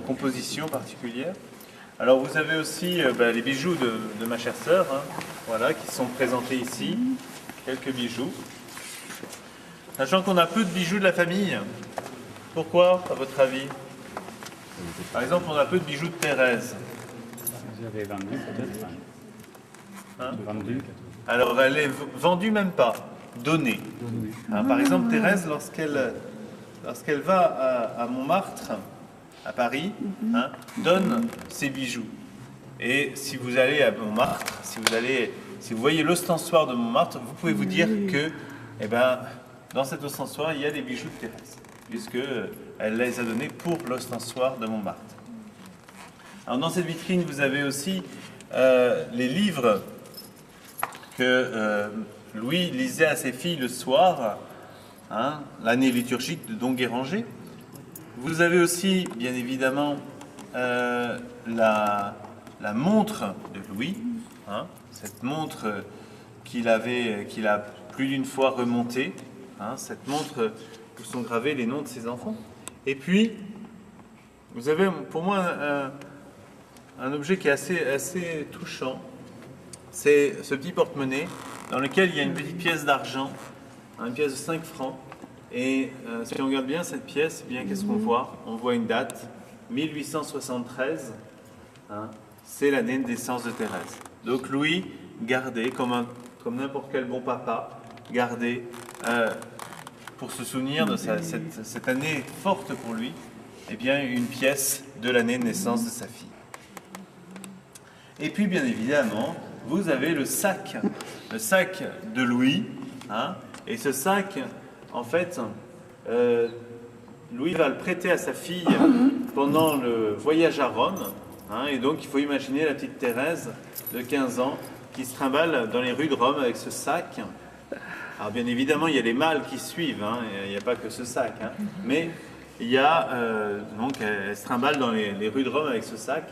composition particulière. Alors vous avez aussi les bijoux de ma chère sœur, hein, voilà, qui sont présentés ici, quelques bijoux. Sachant qu'on a peu de bijoux de la famille. Pourquoi, à votre avis? Par exemple, on a peu de bijoux de Thérèse. Vous avez vendu peut-être Hein? Vendu. Alors elle est vendue même pas, donnée. Hein, par exemple, Thérèse, lorsqu'elle va à Montmartre, à Paris, hein, donne ses bijoux. Et si vous allez à Montmartre, si vous voyez l'ostensoir de Montmartre, vous pouvez vous dire que, dans cet ostensoir, il y a des bijoux de Thérèse, puisque elle les a donnés pour l'ostensoir de Montmartre. Alors dans cette vitrine, vous avez aussi les livres que Louis lisait à ses filles le soir, hein, l'année liturgique de Don Guéranger. Vous avez aussi, bien évidemment, la montre de Louis, hein, cette montre qu'il a plus d'une fois remontée, hein, cette montre où sont gravés les noms de ses enfants. Et puis, vous avez pour moi un objet qui est assez touchant. C'est ce petit porte-monnaie dans lequel il y a une petite pièce d'argent, une pièce de 5 francs. Et si on regarde bien cette pièce, qu'est-ce qu'on voit? On voit une date, 1873, hein, c'est l'année de naissance de Thérèse. Donc Louis gardait, comme n'importe quel bon papa, gardait pour se souvenir de cette année forte pour lui, une pièce de l'année de naissance de sa fille. Et puis bien évidemment, vous avez le sac de Louis, hein, et ce sac, en fait, Louis va le prêter à sa fille pendant le voyage à Rome, hein, et donc il faut imaginer la petite Thérèse de 15 ans qui se trimballe dans les rues de Rome avec ce sac. Alors bien évidemment, il y a les mâles qui suivent, hein, il n'y a pas que ce sac, hein, mais il y a, donc elle se trimballe dans les rues de Rome avec ce sac.